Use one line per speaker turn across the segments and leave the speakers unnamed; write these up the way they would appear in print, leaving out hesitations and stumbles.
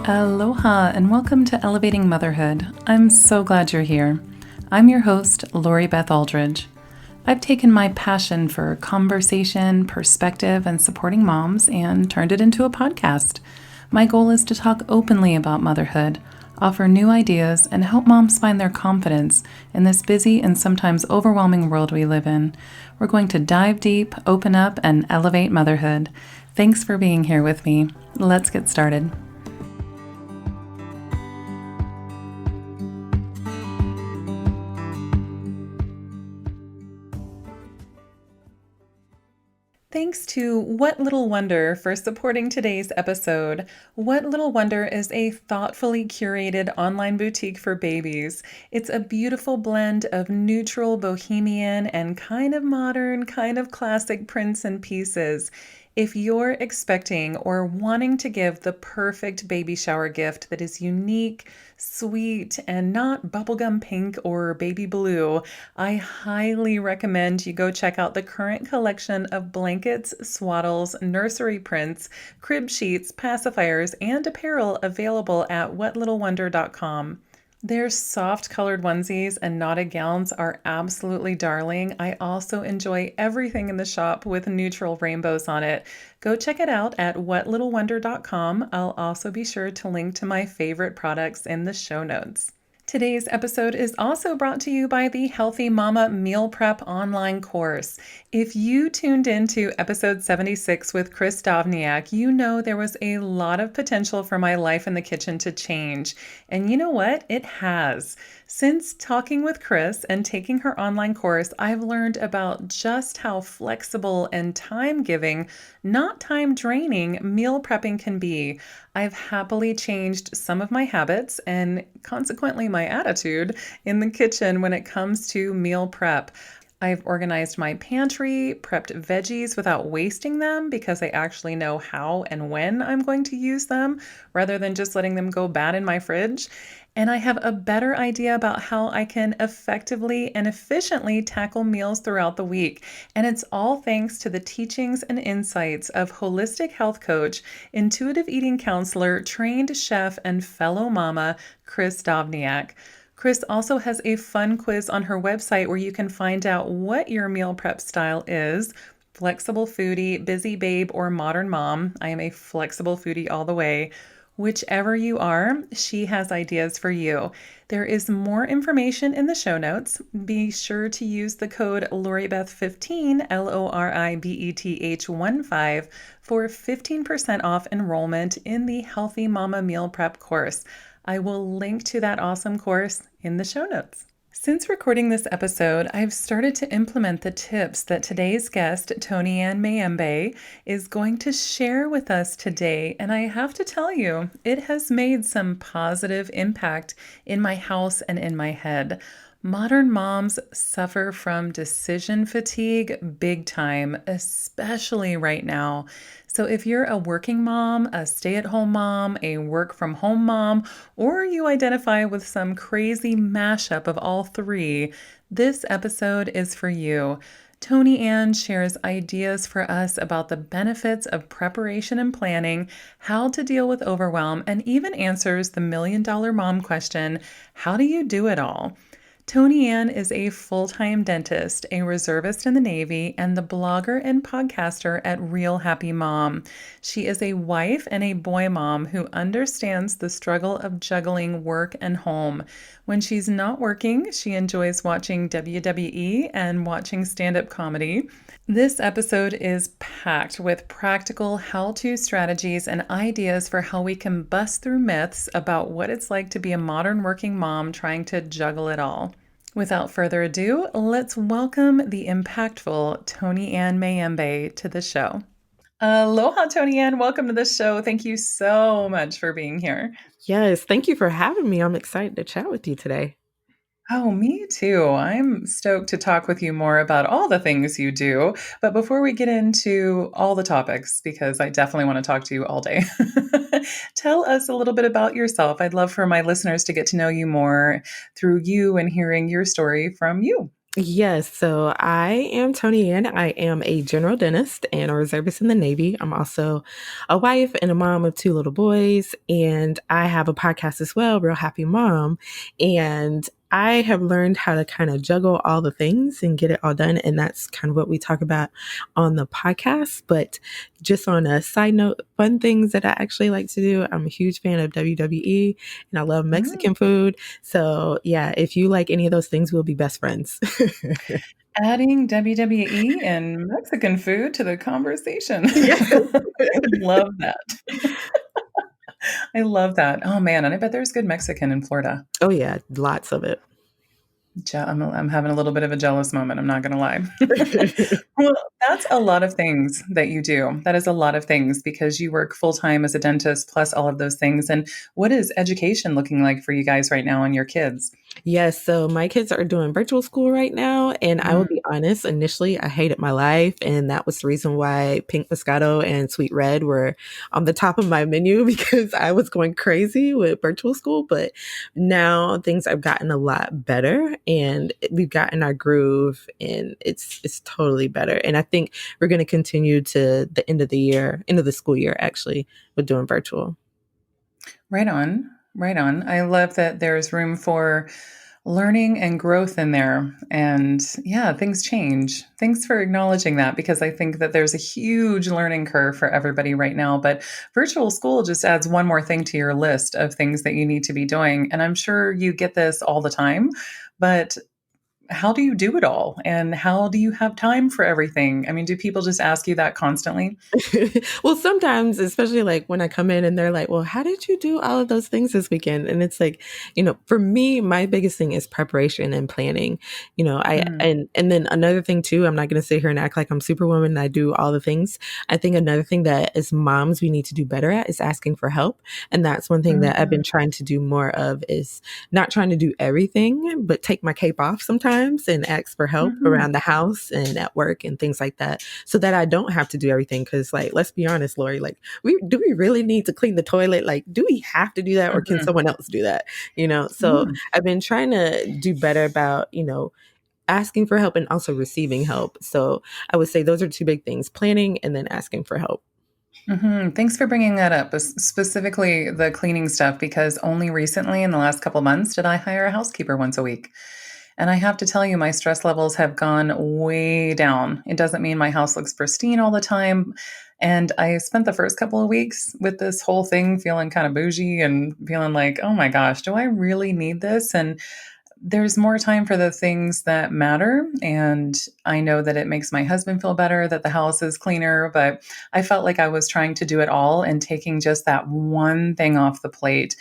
Aloha and welcome to Elevating Motherhood. I'm so glad you're here. I'm your host, Lori Beth Aldridge. I've taken my passion for conversation, perspective, and supporting moms and turned it into a podcast. My goal is to talk openly about motherhood, offer new ideas, and help moms find their confidence in this busy and sometimes overwhelming world we live in. We're going to dive deep, open up, and elevate motherhood. Thanks for being here with me. Let's get started. Thanks to What Little Wonder for supporting today's episode. What Little Wonder is a thoughtfully curated online boutique for babies. It's a beautiful blend of neutral, bohemian, and kind of modern, kind of classic prints and pieces. If you're expecting or wanting to give the perfect baby shower gift that is unique, sweet, and not bubblegum pink or baby blue, I highly recommend you go check out the current collection of blankets, swaddles, nursery prints, crib sheets, pacifiers, and apparel available at whatlittlewonder.com. Their soft colored onesies and knotted gowns are absolutely darling. I also enjoy everything in the shop with neutral rainbows on it. Go check it out at whatlittlewonder.com. I'll also be sure to link to my favorite products in the show notes. Today's episode is also brought to you by the Healthy Mama Meal Prep online course. If you tuned into episode 76 with Chris Dovniak, you know there was a lot of potential for my life in the kitchen to change. And you know what? It has. Since talking with Chris and taking her online course, I've learned about just how flexible and time-giving, not time-draining, meal prepping can be. I've happily changed some of my habits and consequently my attitude in the kitchen when it comes to meal prep. I've organized my pantry, prepped veggies without wasting them because I actually know how and when I'm going to use them rather than just letting them go bad in my fridge. And I have a better idea about how I can effectively and efficiently tackle meals throughout the week. And it's all thanks to the teachings and insights of holistic health coach, intuitive eating counselor, trained chef, and fellow mama, Chris Dovniak. Chris also has a fun quiz on her website where you can find out what your meal prep style is. Flexible foodie, busy babe, or modern mom. I am a flexible foodie all the way. Whichever you are, she has ideas for you. There is more information in the show notes. Be sure to use the code LORIBETH15, LORIBETH15, for 15% off enrollment in the Healthy Mama Meal Prep course. I will link to that awesome course in the show notes. Since recording this episode, I've started to implement the tips that today's guest, Toni-Ann Mayembe, is going to share with us today. And I have to tell you, it has made some positive impact in my house and in my head. Modern moms suffer from decision fatigue big time, especially right now. So if you're a working mom, a stay-at-home mom, a work-from-home mom, or you identify with some crazy mashup of all three, this episode is for you. Toni-Ann shares ideas for us about the benefits of preparation and planning, how to deal with overwhelm, and even answers the million-dollar mom question, how do you do it all? Toni-Ann is a full-time dentist, a reservist in the Navy, and the blogger and podcaster at Real Happy Mom. She is a wife and a boy mom who understands the struggle of juggling work and home. When she's not working, she enjoys watching WWE and watching stand-up comedy. This episode is packed with practical how-to strategies and ideas for how we can bust through myths about what it's like to be a modern working mom trying to juggle it all. Without further ado, let's welcome the impactful Toni-Ann Mayembe to the show. Aloha, Toni-Ann. Welcome to the show. Thank you so much for being here.
Yes, thank you for having me. I'm excited to chat with you today.
Oh, me too. I'm stoked to talk with you more about all the things you do. But before we get into all the topics, because I definitely want to talk to you all day, tell us a little bit about yourself. I'd love for my listeners to get to know you more through you and hearing your story from you.
Yes, so I am Toni-Ann. I am a general dentist and a reservist in the Navy. I'm also a wife and a mom of two little boys, and I have a podcast as well, Real Happy Mom. And I have learned how to kind of juggle all the things and get it all done. And that's kind of what we talk about on the podcast. But just on a side note, fun things that I actually like to do. I'm a huge fan of WWE and I love
Mm.
Mexican food. So, yeah, if you like any of those things, we'll be best friends.
Adding WWE and Mexican food to the conversation.
Yes.
I love that. I love that. Oh, man, and I bet there's good Mexican in Florida.
Oh, yeah, lots of it.
I'm having a little bit of a jealous moment, I'm not gonna lie. Well, that's a lot of things that you do. That is a lot of things because you work full-time as a dentist plus all of those things, and what is education looking like for you guys right now and your kids?
Yes, so my kids are doing virtual school right now, and I will
Mm,
be honest, initially I hated my life, and that was the reason why pink Moscato and sweet red were on the top of my menu because I was going crazy with virtual school. But now things have gotten a lot better, and we've gotten our groove, and it's totally better. And I think we're going to continue to the end of the year, end of the school year, actually, with doing virtual.
right on, right on. I love that there's room for learning and growth in there. And yeah, things change. Thanks for acknowledging that because I think that there's a huge learning curve for everybody right now. But virtual school just adds one more thing to your list of things that you need to be doing. And I'm sure you get this all the time. But how do you do it all? And how do you have time for everything? I mean, do people just ask you that constantly?
Well, sometimes, especially like when I come in and they're like, well, how did you do all of those things this weekend? And it's like, for me, my biggest thing is preparation and planning.
Mm,
And then another thing too, I'm not going to sit here and act like I'm superwoman and I do all the things. I think another thing that as moms, we need to do better at is asking for help. And that's one thing that I've been
mhm,
trying to do more of is not trying to do everything, but take my cape off sometimes and ask for help
mhm,
around the house and at work and things like that so that I don't have to do everything. Cause like, let's be honest, Lori, like we really need to clean the toilet? Like, do we have to do that or can
mhm,
someone else do that? So
mm.
I've been trying to do better about, asking for help and also receiving help. So I would say those are two big things, planning and then asking for help.
Thanks for bringing that up, specifically the cleaning stuff, because only recently in the last couple months did I hire a housekeeper once a week. And I have to tell you, my stress levels have gone way down. It doesn't mean my house looks pristine all the time. And I spent the first couple of weeks with this whole thing feeling kind of bougie and feeling like, oh my gosh, do I really need this? And there's more time for the things that matter. And I know that it makes my husband feel better that the house is cleaner, but I felt like I was trying to do it all and taking just that one thing off the plate,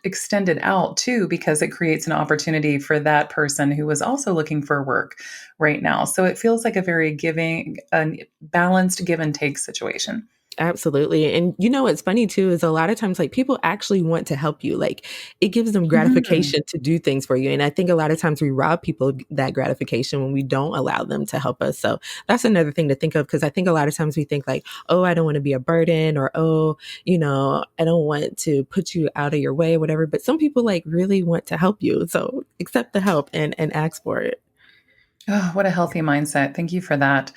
extended out too, because it creates an opportunity for that person who was also looking for work right now. So it feels like a very giving, a balanced give and take situation.
Absolutely. And what's funny too is a lot of times like people actually want to help you. Like it gives them
Mhm.
gratification to do things for you. And I think a lot of times we rob people of that gratification when we don't allow them to help us. So that's another thing to think of because I think a lot of times we think like, oh, I don't want to be a burden or oh, I don't want to put you out of your way, whatever. But some people like really want to help you. So accept the help and ask for it.
Oh, what a healthy mindset. Thank you for that.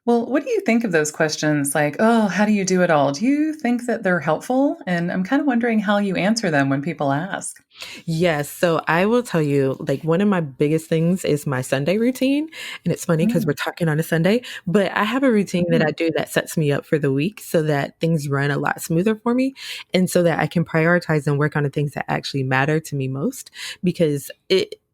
Well, what do you think of those questions like, oh, how do you do it all? Do you think that they're helpful? And I'm kind of wondering how you answer them when people ask.
Yes. So I will tell you, like, one of my biggest things is my Sunday routine. And it's funny because
Mm,
we're talking on a Sunday, but I have a routine that I
mhm,
do that sets me up for the week so that things run a lot smoother for me. And so that I can prioritize and work on the things that actually matter to me most because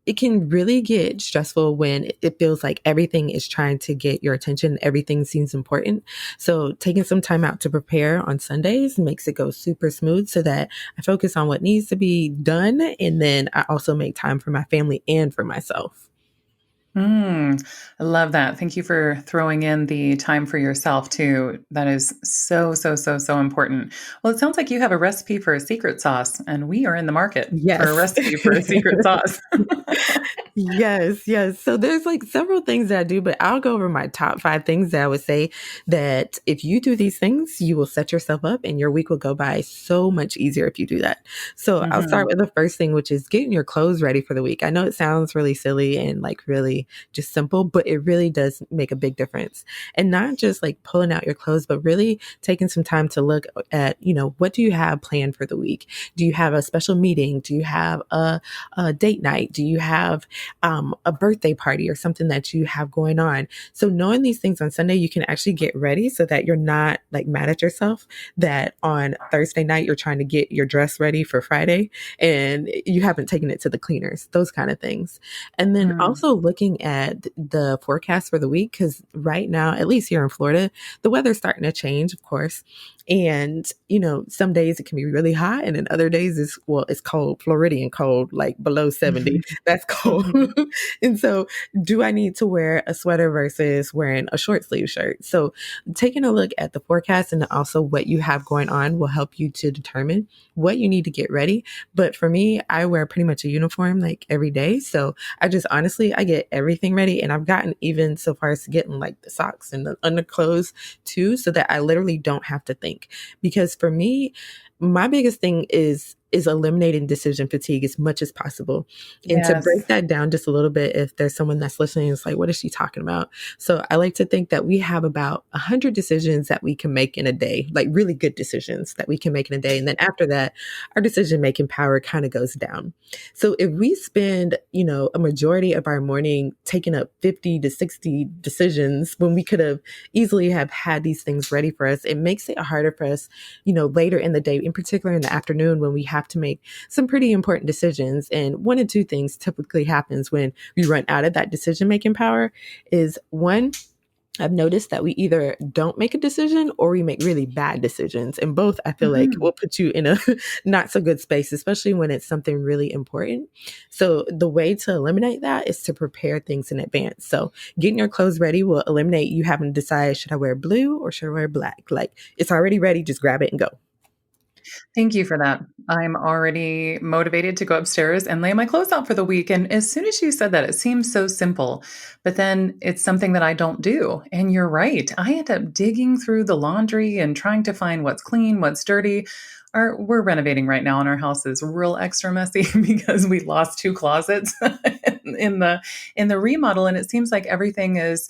it can really get stressful when it feels like everything is trying to get your attention. Everything seems important. So taking some time out to prepare on Sundays makes it go super smooth so that I focus on what needs to be done. And then I also make time for my family and for myself.
I love that. Thank you for throwing in the time for yourself too. That is so, so, so, so important. Well, it sounds like you have a recipe for a secret sauce, and we are in the market for a
Yes.
recipe for a secret sauce.
Yes, yes. So there's like several things that I do, but I'll go over my top 5 things that I would say that if you do these things, you will set yourself up and your week will go by so much easier if you do that. So I'll start
Mhm.
with the first thing, which is getting your clothes ready for the week. I know it sounds really silly and like really really just simple, but it really does make a big difference. And not just like pulling out your clothes, but really taking some time to look at, what do you have planned for the week? Do you have a special meeting? Do you have a date night? Do you have a birthday party or something that you have going on? So knowing these things on Sunday, you can actually get ready so that you're not like mad at yourself that on Thursday night you're trying to get your dress ready for Friday and you haven't taken it to the cleaners, those kind of things. And then
Mm.
also looking at the forecast for the week, because right now, at least here in Florida, the weather's starting to change, of course. And, some days it can be really hot and then other days it's cold, Floridian cold, like below 70. That's cold. And so do I need to wear a sweater versus wearing a short sleeve shirt? So taking a look at the forecast and also what you have going on will help you to determine what you need to get ready. But for me, I wear pretty much a uniform like every day. So I just honestly, I get everything ready. And I've gotten even so far as getting like the socks and the underclothes too, so that I literally don't have to think. Because for me, my biggest thing is eliminating decision fatigue as much as possible. And to
Yes.
break that down just a little bit, if there's someone that's listening, it's like, what is she talking about? So I like to think that we have about 100 decisions that we can make in a day, like really good decisions that we can make in a day. And then after that, our decision making power kind of goes down. So if we spend, a majority of our morning taking up 50 to 60 decisions when we could have easily have had these things ready for us, it makes it harder for us, later in the day, in particular in the afternoon when we have to make some pretty important decisions. And one of two things typically happens when we run out of that decision making power is one, I've noticed that we either don't make a decision or we make really bad decisions. And both, I feel like,
Mhm.
will put you in a not so good space, especially when it's something really important. So, the way to eliminate that is to prepare things in advance. So, getting your clothes ready will eliminate you having to decide, should I wear blue or should I wear black? Like, it's already ready, just grab it and go.
Thank you for that. I'm already motivated to go upstairs and lay my clothes out for the week. And as soon as you said that, it seems so simple, but then it's something that I don't do. And you're right. I end up digging through the laundry and trying to find what's clean, what's dirty. We're renovating right now, and our house is real extra messy because we lost two closets in the remodel, and it seems like everything is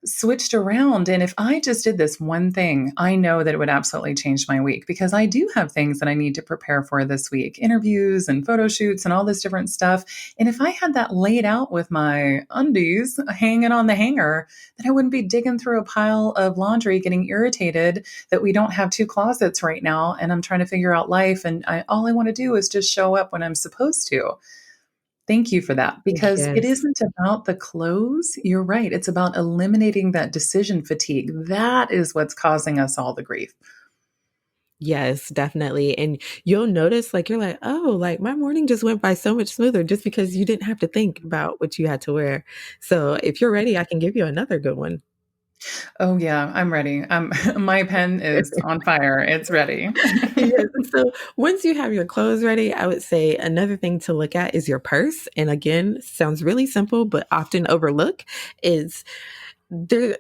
switched around. And if I just did this one thing, I know that it would absolutely change my week because I do have things that I need to prepare for this week, interviews and photo shoots and all this different stuff. And if I had that laid out with my undies hanging on the hanger, then I wouldn't be digging through a pile of laundry, getting irritated that we don't have two closets right now. And I'm trying to figure out life. And all I want to do is just show up when I'm supposed to. Thank you for that because it
Yes.
isn't about the clothes. You're right. It's about eliminating that decision fatigue. That is what's causing us all the grief.
Yes, definitely. And you'll notice, like, you're like, oh, like my morning just went by so much smoother just because you didn't have to think about what you had to wear. So if you're ready, I can give you another good one.
Oh yeah, I'm ready. My pen is on fire. It's ready.
Yes. So once you have your clothes ready, I would say another thing to look at is your purse. And again, sounds really simple, but often overlooked is there,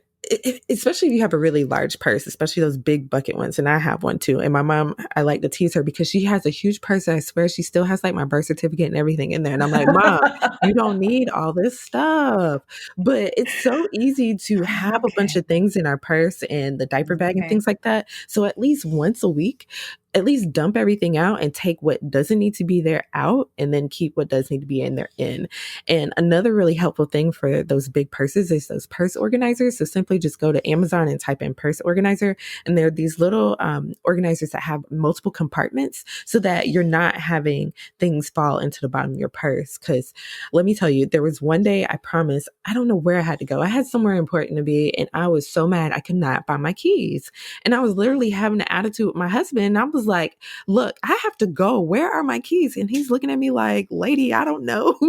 especially if you have a really large purse, especially those big bucket ones. And I have one too. And my mom, I like to tease her because she has a huge purse. And I swear she still has like my birth certificate and everything in there. And I'm like, Mom, you don't need all this stuff. But it's so easy to have a bunch
Okay.
of things in our purse and the diaper bag and
Okay.
things like that. So at least once a week, at least dump everything out and take what doesn't need to be there out and then keep what does need to be in there in. And another really helpful thing for those big purses is those purse organizers. So simply just go to Amazon and type in purse organizer. And there are these little organizers that have multiple compartments so that you're not having things fall into the bottom of your purse. Because let me tell you, there was one day I promise, I don't know where I had to go. I had somewhere important to be and I was so mad I could not find my keys. And I was literally having an attitude with my husband. And I was like, look, I have to go. Where are my keys? And he's looking at me like, lady, I don't know.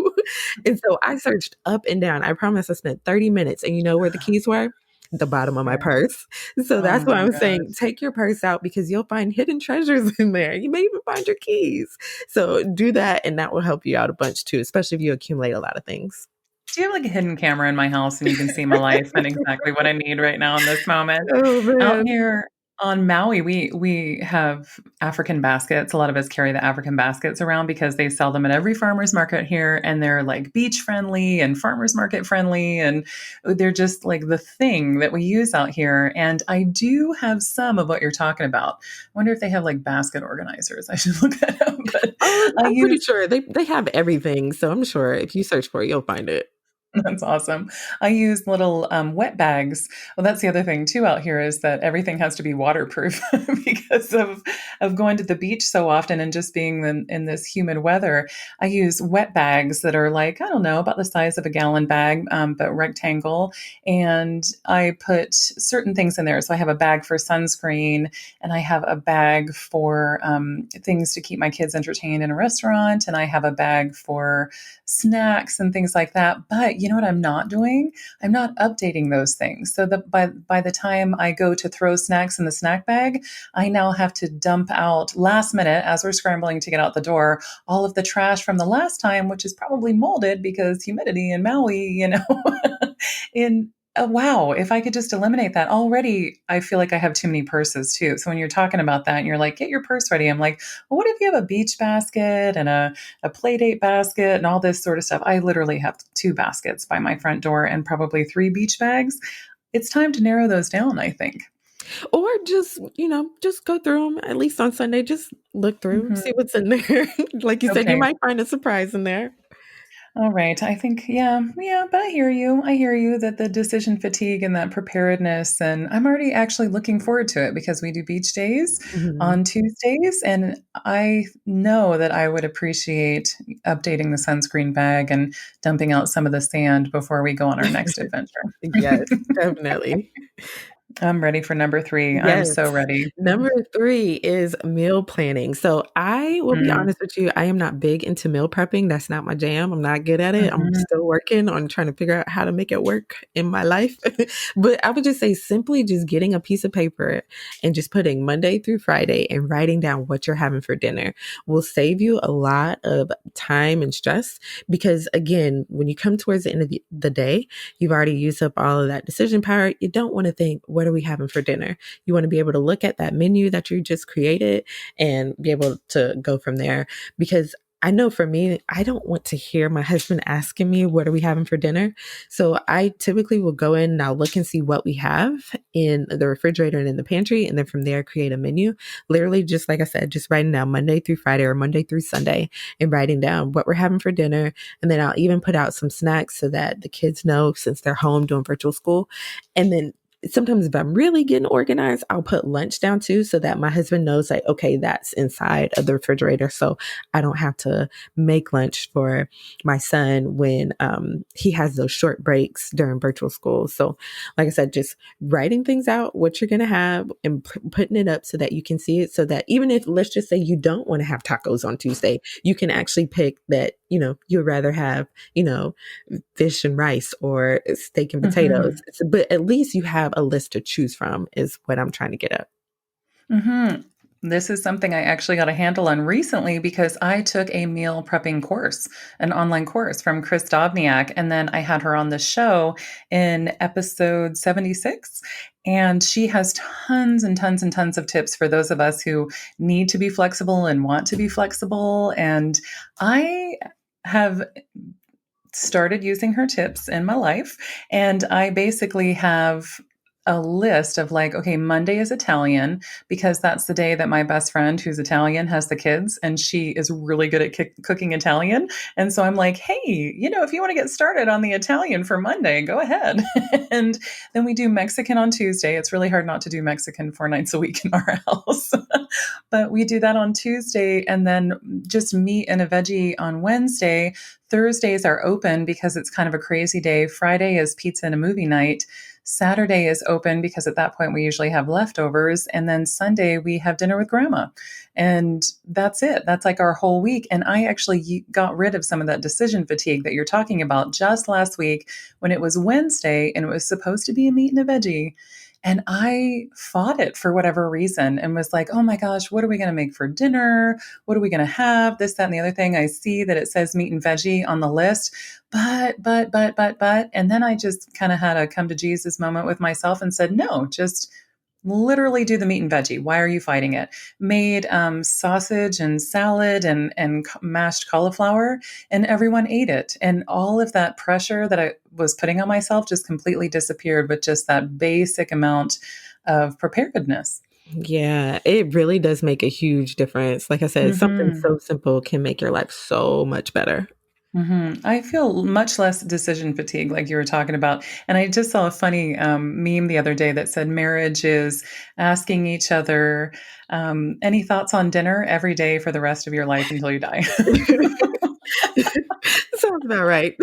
And so I searched up and down. I promise I spent 30 minutes. And you know where the keys were? The bottom of my
Where?
purse. So
Oh
that's why
my
I'm saying
gosh.
take your purse out because you'll find hidden treasures in there. You may even find your keys. So do that and that will help you out a bunch too, especially if you accumulate a lot of things.
Do you have like a hidden camera in my house and you can see my life and exactly what I need right now in this moment?
Oh
Out
man.
here On Maui, we have African baskets. A lot of us carry the African baskets around because they sell them at every farmer's market here, and they're like beach friendly and farmer's market friendly, and they're just like the thing that we use out here. And I do have some of what you're talking about. I wonder if they have like basket organizers. I should look that up. But
Oh,
I
I'm pretty
use
sure they have everything, so I'm sure if you search for it, you'll find it.
That's awesome. I use little wet bags. Well, that's the other thing too out here is that everything has to be waterproof because of going to the beach so often and just being in this humid weather. I use wet bags that are like I don't know about the size of a gallon bag, but rectangle, and I put certain things in there. So I have a bag for sunscreen, and I have a bag for things to keep my kids entertained in a restaurant, and I have a bag for snacks and things like that. But you know what I'm not doing? I'm not updating those things. So that by the time I go to throw snacks in the snack bag, I now have to dump out last minute as we're scrambling to get out the door all of the trash from the last time, which is probably molded because humidity in Maui, in wow, if I could just eliminate that already, I feel like I have too many purses too. So when you're talking about that and you're like, get your purse ready, I'm like, well, what if you have a beach basket and a play date basket and all this sort of stuff? I literally have two baskets by my front door and probably three beach bags. It's time to narrow those down, I think.
Or just, just go through them at least on Sunday. Just look through, see
Mhm.
what's in there. Like you said, you
Okay.
might find a surprise in there.
All right. I think, yeah, yeah, but I hear you. I hear you that the decision fatigue and that preparedness, and I'm already actually looking forward to it because we do beach days
Mhm.
on Tuesdays. And I know that I would appreciate updating the sunscreen bag and dumping out some of the sand before we go on our next adventure.
Yes, definitely.
I'm ready for number three. I'm
Yes.
so ready.
Number 3 is meal planning. So, I will be
Mm,
honest with you, I am not big into meal prepping, that's not my jam, I'm not good at it, I'm
mhm,
still working on trying to figure out how to make it work in my life. But I would just say simply just getting a piece of paper and just putting Monday through Friday and writing down what you're having for dinner will save you a lot of time and stress because, again, when you come towards the end of the day, you've already used up all of that decision power. You don't wanna think, "What are we having for dinner?" You want to be able to look at that menu that you just created and be able to go from there. Because I know for me, I don't want to hear my husband asking me, what are we having for dinner? So I typically will go in and I'll look and see what we have in the refrigerator and in the pantry. And then from there, create a menu. Literally, just like I said, just writing down Monday through Friday or Monday through Sunday and writing down what we're having for dinner. And then I'll even put out some snacks so that the kids know since they're home doing virtual school. And then sometimes if I'm really getting organized, I'll put lunch down too so that my husband knows like, okay, that's inside of the refrigerator. So I don't have to make lunch for my son when he has those short breaks during virtual school. So like I said, just writing things out, what you're going to have and putting it up so that you can see it so that even if let's just say you don't want to have tacos on Tuesday, you can actually pick that, you'd rather have, fish and rice or steak and potatoes.
mhm.
But at least you have a list to choose from, is what I'm trying to get at.
Hmm. This is something I actually got a handle on recently because I took a meal prepping course, an online course from Chris Dobniak, and then I had her on the show in episode 76. And she has tons and tons and tons of tips for those of us who need to be flexible and want to be flexible. And I have started using her tips in my life. And I basically have a list of like, okay, Monday is Italian because that's the day that my best friend who's Italian has the kids and she is really good at cooking Italian. And so I'm like, hey, if you want to get started on the Italian for Monday, go ahead. And then we do Mexican on Tuesday. It's really hard not to do Mexican 4 nights a week in our house. But we do that on Tuesday and then just meat and a veggie on Wednesday. Thursdays are open because it's kind of a crazy day. Friday is pizza and a movie night. Saturday is open because at that point we usually have leftovers. And then Sunday we have dinner with grandma. And that's it. That's like our whole week. And I actually got rid of some of that decision fatigue that you're talking about just last week when it was Wednesday and it was supposed to be a meat and a veggie. And I fought it for whatever reason and was like, oh my gosh, what are we going to make for dinner? What are we going to have? This, that, and the other thing. I see that it says meat and veggie on the list, but. And then I just kind of had a come to Jesus moment with myself and said, no, just literally do the meat and veggie. Why are you fighting it? Made sausage and salad and mashed cauliflower, and everyone ate it. And all of that pressure that I was putting on myself just completely disappeared with just that basic amount of preparedness.
Yeah, it really does make a huge difference. Like I said, something
Hmm.
so simple can make your life so much better.
I feel much less decision fatigue, like you were talking about. And I just saw a funny meme the other day that said marriage is asking each other, any thoughts on dinner every day for the rest of your life until you die.
Sounds about right.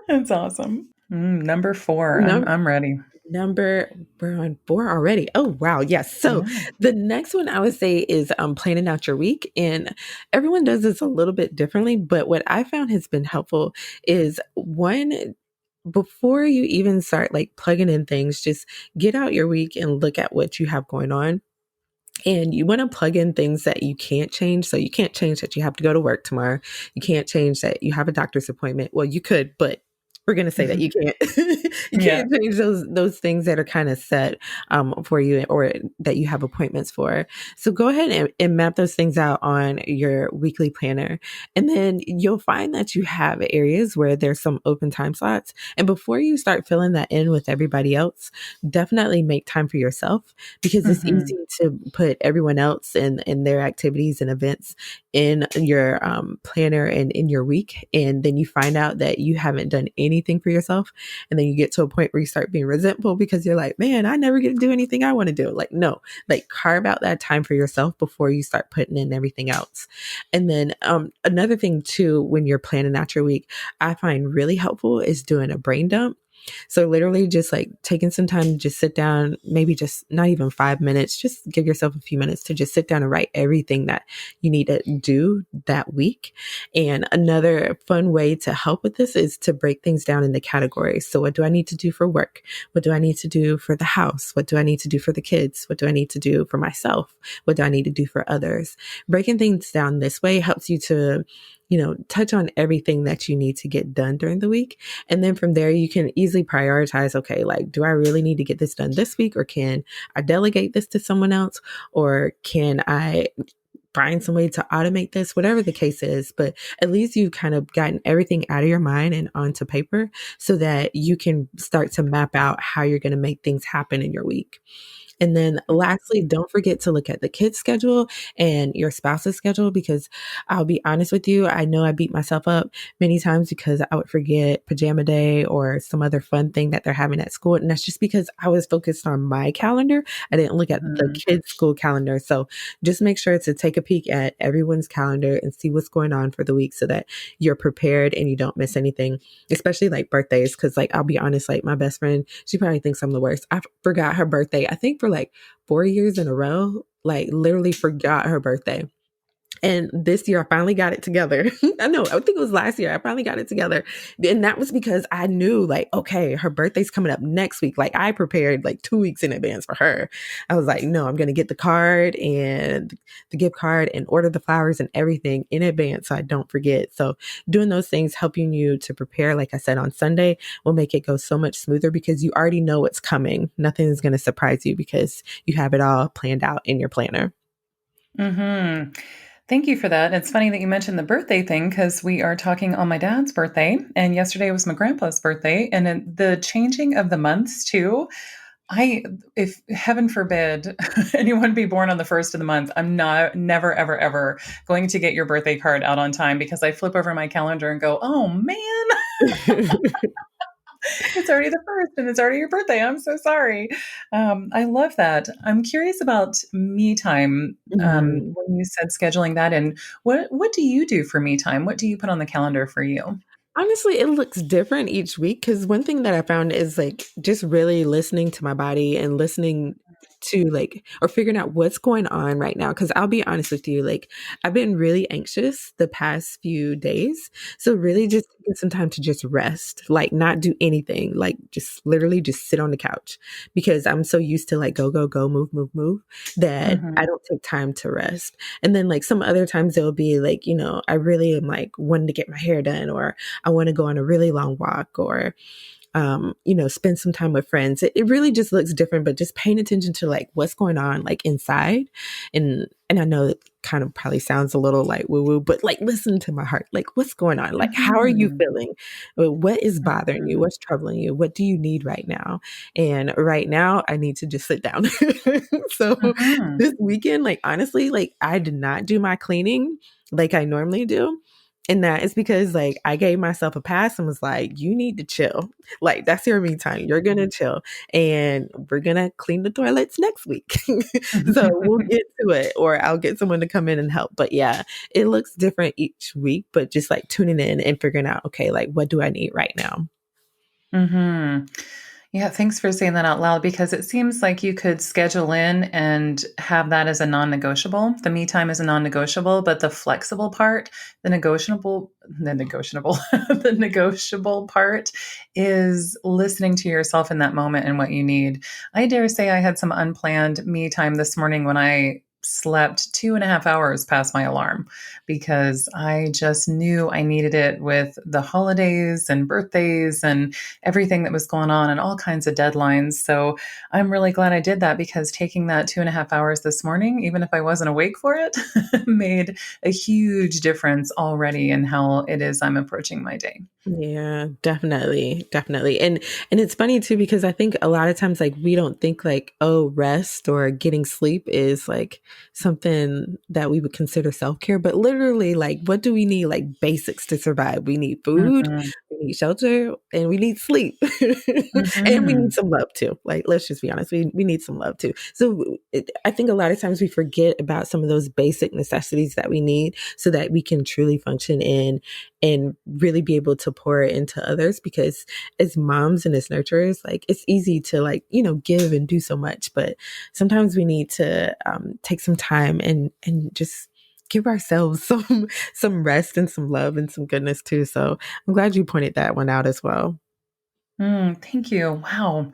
That's awesome. Number four. I'm
Num-
I'm ready.
Number we're on four already. Oh wow, yes. So
Yeah.
the next one I would say is planning out your week, and everyone does this a little bit differently. But what I found has been helpful is one, before you even start like plugging in things, just get out your week and look at what you have going on. And you want to plug in things that you can't change. So you can't change that you have to go to work tomorrow. You can't change that you have a doctor's appointment. Well, you could, but we're going to say that you can't. You
Yeah.
can't change those things that are kind of set for you or that you have appointments for. So go ahead and map those things out on your weekly planner, and then you'll find that you have areas where there's some open time slots. And before you start filling that in with everybody else, definitely make time for yourself, because it's
Hmm.
easy to put everyone else and their activities and events in your planner and in your week. And then you find out that you haven't done anything for yourself. And then you get to a point where you start being resentful because you're like, man, I never get to do anything I want to do. Like, no, like carve out that time for yourself before you start putting in everything else. And then another thing too, when you're planning out your week, I find really helpful is doing a brain dump. So literally just like taking some time to just sit down, maybe just not even 5 minutes, just give yourself a few minutes to just sit down and write everything that you need to do that week. And another fun way to help with this is to break things down into categories. So what do I need to do for work? What do I need to do for the house? What do I need to do for the kids? What do I need to do for myself? What do I need to do for others? Breaking things down this way helps you to, touch on everything that you need to get done during the week. And then from there, you can easily prioritize, okay, like, do I really need to get this done this week? Or can I delegate this to someone else? Or can I find some way to automate this? Whatever the case is. But at least you've kind of gotten everything out of your mind and onto paper so that you can start to map out how you're going to make things happen in your week. And then lastly, don't forget to look at the kids' schedule and your spouse's schedule, because I'll be honest with you, I know I beat myself up many times because I would forget pajama day or some other fun thing that they're having at school. And that's just because I was focused on my calendar. I didn't look at the kids' school calendar. So just make sure to take a peek at everyone's calendar and see what's going on for the week so that you're prepared and you don't miss anything, especially like birthdays. Cause like, I'll be honest, like my best friend, she probably thinks I'm the worst. I forgot her birthday, I think for like 4 years in a row, like literally forgot her birthday. And this year I finally got it together. I know, I think it was last year. I finally got it together. And that was because I knew like, okay, her birthday's coming up next week. Like I prepared like 2 weeks in advance for her. I was like, no, I'm going to get the card and the gift card and order the flowers and everything in advance so I don't forget. So doing those things, helping you to prepare, like I said, on Sunday will make it go so much smoother because you already know what's coming. Nothing is going to surprise you because you have it all planned out in your planner.
Hmm. Thank you for that. It's funny that you mentioned the birthday thing because we are talking on my dad's birthday, and yesterday was my grandpa's birthday, and the changing of the months too. I, if heaven forbid anyone be born on the first of the month, I'm not, never, ever, ever going to get your birthday card out on time because I flip over my calendar and go, oh man, it's already the first and it's already your birthday. I'm so sorry. I love that. I'm curious about me time.
Mhm.
When you said scheduling that in, what do you do for me time? What do you put on the calendar for you?
Honestly, it looks different each week because one thing that I found is like just really listening to my body and listening to like or figuring out what's going on right now. Cause I'll be honest with you, like I've been really anxious the past few days. So really just taking some time to just rest, like not do anything, like just literally just sit on the couch because I'm so used to like go, go, go, move, move, move that I
Hmm.
don't take time to rest. And then like some other times it'll be like, I really am like wanting to get my hair done or I want to go on a really long walk or spend some time with friends. It really just looks different, but just paying attention to like what's going on like inside. And I know it kind of probably sounds a little like woo woo, but like listen to my heart. Like what's going on? Like how are you
Mhm.
feeling? What is bothering you?
Mhm.
What's troubling you? What do you need right now? And right now I need to just sit down. So
Mhm.
this weekend, like honestly, like I did not do my cleaning like I normally do. And that is because like I gave myself a pass and was like, you need to chill. Like that's your me time. You're gonna chill. And we're gonna clean the toilets next week. So we'll get to it, or I'll get someone to come in and help. But yeah, it looks different each week, but just like tuning in and figuring out, okay, like what do I need right now?
Mhm. Yeah, thanks for saying that out loud because it seems like you could schedule in and have that as a non-negotiable. The me time is a non-negotiable, but the flexible part, the negotiable, the negotiable part is listening to yourself in that moment and what you need. I dare say I had some unplanned me time this morning when I slept 2.5 hours past my alarm because I just knew I needed it with the holidays and birthdays and everything that was going on and all kinds of deadlines. So I'm really glad I did that because taking that 2.5 hours this morning, even if I wasn't awake for it, made a huge difference already in how it is I'm approaching my day.
Yeah, definitely, definitely. And it's funny too because I think a lot of times like we don't think like oh rest or getting sleep is like something that we would consider self-care, but literally like what do we need like basics to survive? We need food,
Mhm.
we need shelter, and we need sleep. And we need
Mhm.
some love too. Like let's just be honest, we need some love too. So I think a lot of times we forget about some of those basic necessities that we need so that we can truly function in and really be able to pour it into others because as moms and as nurturers like it's easy to like give and do so much, but sometimes we need to take some time and just give ourselves some rest and some love and some goodness too. So I'm glad you pointed that one out as well.
Thank you. Wow.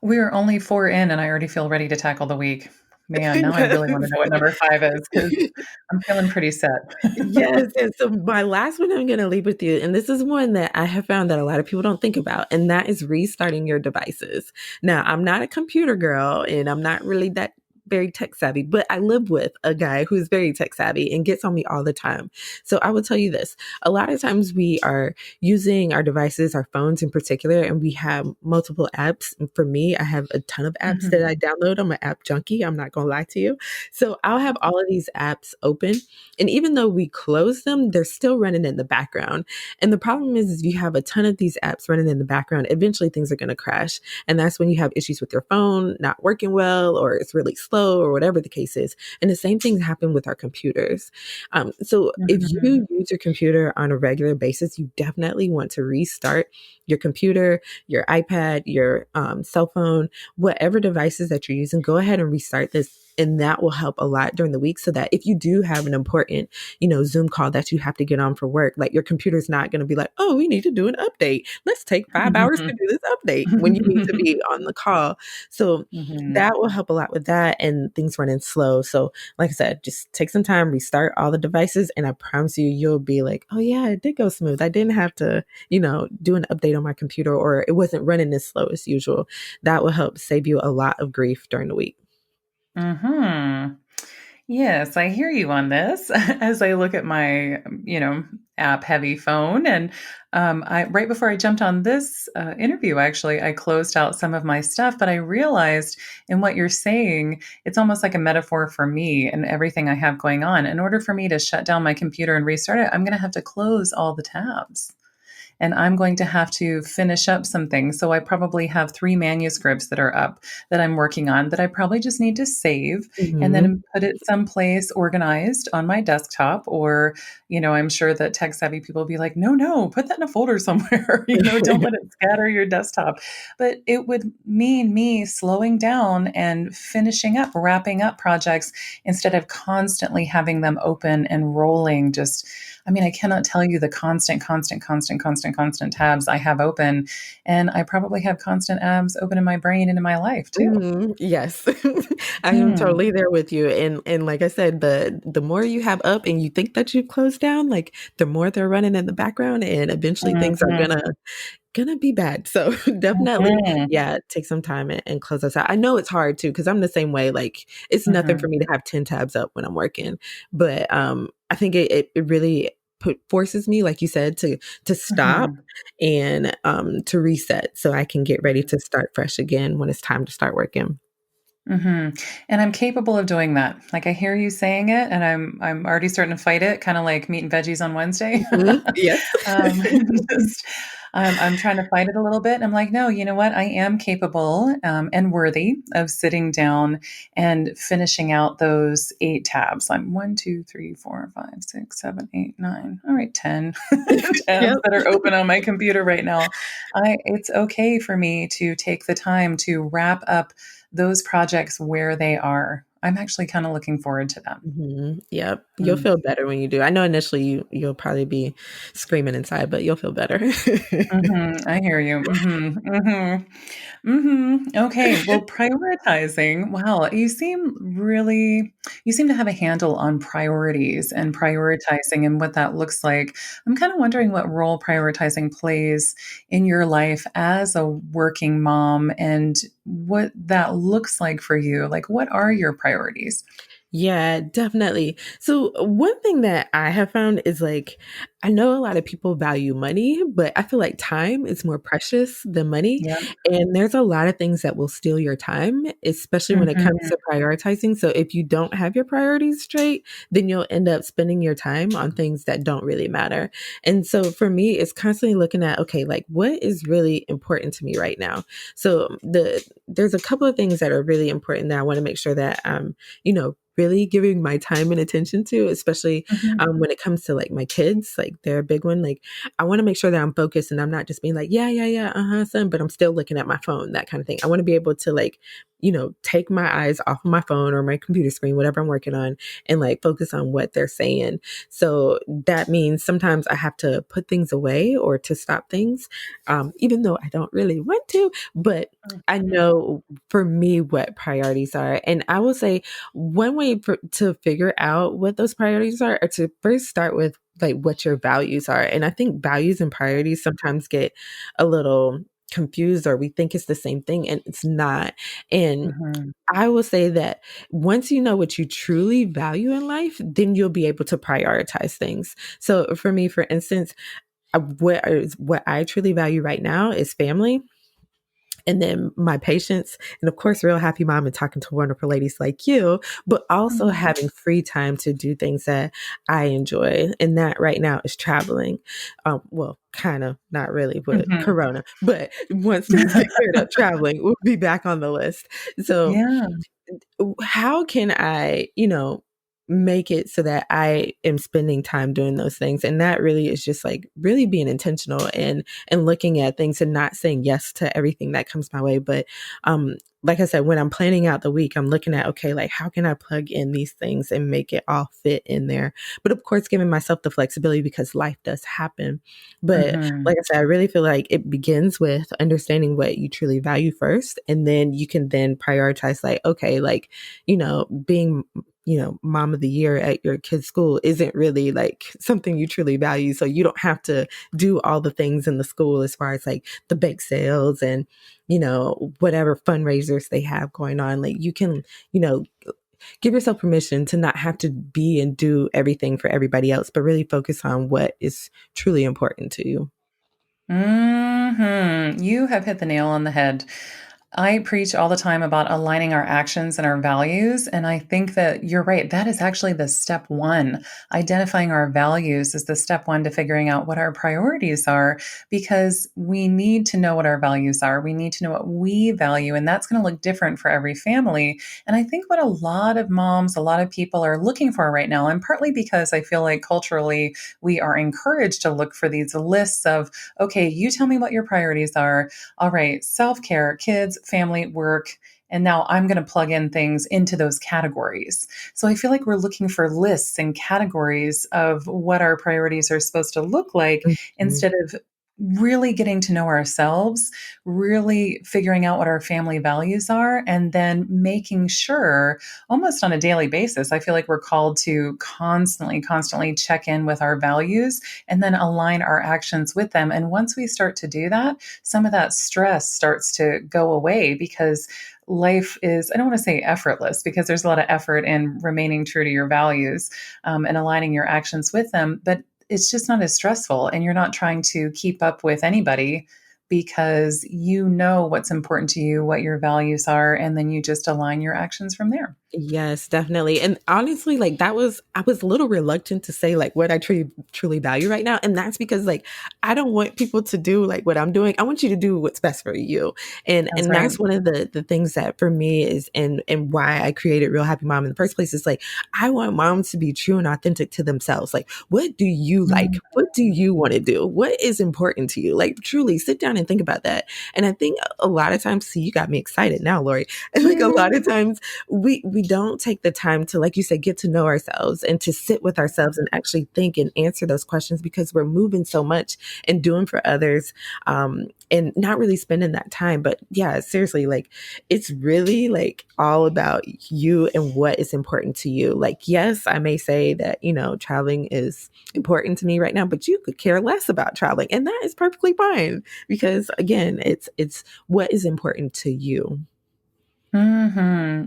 We're only 4 in, and I already feel ready to tackle the week. Man, now I really wanna know what number 5 is because 'cause I'm feeling pretty set.
Yes, and so my last one I'm gonna leave with you, and this is one that I have found that a lot of people don't think about, and that is restarting your devices. Now, I'm not a computer girl, and I'm not really that very tech savvy, but I live with a guy who's very tech savvy and gets on me all the time. So I will tell you this, a lot of times we are using our devices, our phones in particular, and we have multiple apps. And for me, I have a ton of apps that
Mhm.
I download. I'm an app junkie, I'm not gonna lie to you. So I'll have all of these apps open and even though we close them, they're still running in the background. And the problem is you have a ton of these apps running in the background. Eventually things are going to crash. And that's when you have issues with your phone not working well, or it's really slow, or whatever the case is. And the same things happen with our computers. So if
Mhm.
you use your computer on a regular basis, you definitely want to restart your computer, your iPad, your cell phone, whatever devices that you're using, go ahead and restart this. And that will help a lot during the week so that if you do have an important, Zoom call that you have to get on for work, like your computer's not going to be like, oh, we need to do an update. Let's take 5 hours to
Mhm.
do this update when you need to be on the call. So
Mhm.
that will help a lot with that and things running slow. So, like I said, just take some time, restart all the devices, and I promise you, you'll be like, oh, yeah, it did go smooth. I didn't have to, do an update on my computer or it wasn't running as slow as usual. That will help save you a lot of grief during the week.
Mhm. Yes, I hear you on this as I look at my, app heavy phone. And I right before I jumped on this interview, actually, I closed out some of my stuff, but I realized in what you're saying, it's almost like a metaphor for me and everything I have going on. In order for me to shut down my computer and restart it, I'm going to have to close all the tabs and I'm going to have to finish up some things. So I probably have 3 manuscripts that are up that I'm working on that I probably just need to save and
Mhm.
then put it someplace organized on my desktop. Or, I'm sure that tech savvy people will be like, no, no, put that in a folder somewhere. Don't let it scatter your desktop. But it would mean me slowing down and finishing up, wrapping up projects instead of constantly having them open and rolling. I mean, I cannot tell you the constant tabs I have open. And I probably have constant tabs open in my brain and in my life too.
Mhm, yes. I am
Hmm.
totally there with you, and like I said, the more you have up and you think that you've closed down, like, the more they're running in the background, and eventually things are
Mhm.
gonna be bad. So definitely,
Mhm,
yeah, take some time and close those out. I know it's hard too because I'm the same way. Like it's nothing for
mhm,
me to have 10 tabs up when I'm working, but I think it really forces me, like you said, to stop
mhm,
and to reset so I can get ready to start fresh again when it's time to start working.
mhm, and I'm capable of doing that. Like, I hear you saying it, and I'm already starting to fight it, kinda like meat and veggies on Wednesday.
Mhm. Yes.
Um, just I'm trying to fight it a little bit. I'm like, "No, you know what? I am capable, and worthy of sitting down and finishing out those 8 tabs." I'm 1, 2, 3, 4, 5, 6, 7, 8, 9. All right, 10 tabs
Yep.
that are open on my computer right now. I It's okay for me to take the time to wrap up those projects where they are. I'm actually kinda looking forward to them.
Yep. You'll
Mm.
feel better when you do. I know initially you'll probably be screaming inside, but you'll feel better.
Mhm, I hear you. Mhm, mhm. Mhm. Okay. Well, prioritizing. Wow, you seem to have a handle on priorities and prioritizing and what that looks like. I'm kind of wondering what role prioritizing plays in your life as a working mom and what that looks like for you. Like, what are your priorities?
Yeah, definitely. So, one thing that I have found is like, I know a lot of people value money, but I feel like time is more precious than money.
Yeah.
And there's a lot of things that will steal your time, especially when it comes
Mhm.
to prioritizing. So, if you don't have your priorities straight, then you'll end up spending your time on things that don't really matter. And so, for me, it's constantly looking at, okay, like what is really important to me right now? So, there's a couple of things that are really important that I want to make sure that really giving my time and attention to, especially
Mhm.
when it comes to like my kids, like they're a big one. Like I want to make sure that I'm focused and I'm not just being like, yeah, yeah, yeah, son, but I'm still looking at my phone, that kind of thing. I want to be able to like, take my eyes off of my phone or my computer screen, whatever I'm working on, and like focus on what they're saying. So that means sometimes I have to put things away or to stop things, even though I don't really want to, but I
Mhm.
know for me what priorities are. And I will say one way to figure out what those priorities are to first start with like what your values are. And I think values and priorities sometimes get a little confused or we think it's the same thing and it's not. And
Mhm.
I will say that once you know what you truly value in life, then you'll be able to prioritize things. So for me, for instance, what I truly value right now is family and then my patience, and of course, real happy mom and talking to wonderful ladies like you, but also
Mhm.
having free time to do things that I enjoy. And that right now is traveling. Well, kind of, not really, but
Mhm.
Corona. But once things get cleared up, traveling will be back on the list. So
Yeah.
how can I, make it so that I am spending time doing those things? And that really is just like really being intentional and looking at things and not saying yes to everything that comes my way. But like I said, when I'm planning out the week, I'm looking at, okay, like how can I plug in these things and make it all fit in there? But of course, giving myself the flexibility because life does happen. But
Mhm.
like I said, I really feel like it begins with understanding what you truly value first. And then you can then prioritize like, okay, like, being mom of the year at your kid's school isn't really like something you truly value. So you don't have to do all the things in the school as far as like the bake sales and, whatever fundraisers they have going on. Like you can, you know, give yourself permission to not have to be and do everything for everybody else, but really focus on what is truly important to you.
Mhm. You have hit the nail on the head. I preach all the time about aligning our actions and our values, and I think that you're right. That is actually the step one. Identifying our values is the step one to figuring out what our priorities are because we need to know what our values are. We need to know what we value, and that's going to look different for every family. And I think what a lot of moms, a lot of people are looking for right now, and partly because I feel like culturally we are encouraged to look for these lists of, okay, you tell me what your priorities are. All right, self care, kids, family, work. And now I'm going to plug in things into those categories. So I feel like we're looking for lists and categories of what our priorities are supposed to look like
Mhm.
instead of really getting to know ourselves, really figuring out what our family values are, and then making sure almost on a daily basis. I feel like we're called to constantly check in with our values and then align our actions with them. And once we start to do that, some of that stress starts to go away because life is, I don't want to say effortless because there's a lot of effort in remaining true to your values and aligning your actions with them. But it's just not as stressful and you're not trying to keep up with anybody because you know what's important to you, what your values are, and then you just align your actions from there.
Yes, definitely. And honestly, like that was I was a little reluctant to say like what I truly value right now. And that's because like I don't want people to do like what I'm doing. I want you to do what's best for you.
That's
And
right.
that's one of the things that for me is and why I created Real Happy Mom in the first place is like I want moms to be true and authentic to themselves. Like what do you like?
Mm,
What do you want to do? What is important to you? Like truly sit down and think about that. And I think a lot of times, see, you got me excited now, Lori. And like a lot of times we don't take the time to, like you said, get to know ourselves and to sit with ourselves and actually think and answer those questions because we're moving so much and doing for others, and not really spending that time. But yeah, seriously, like it's really like all about you and what is important to you. Like yes, I may say that traveling is important to me right now, but you could care less about traveling, and that is perfectly fine because again, it's what is important to you.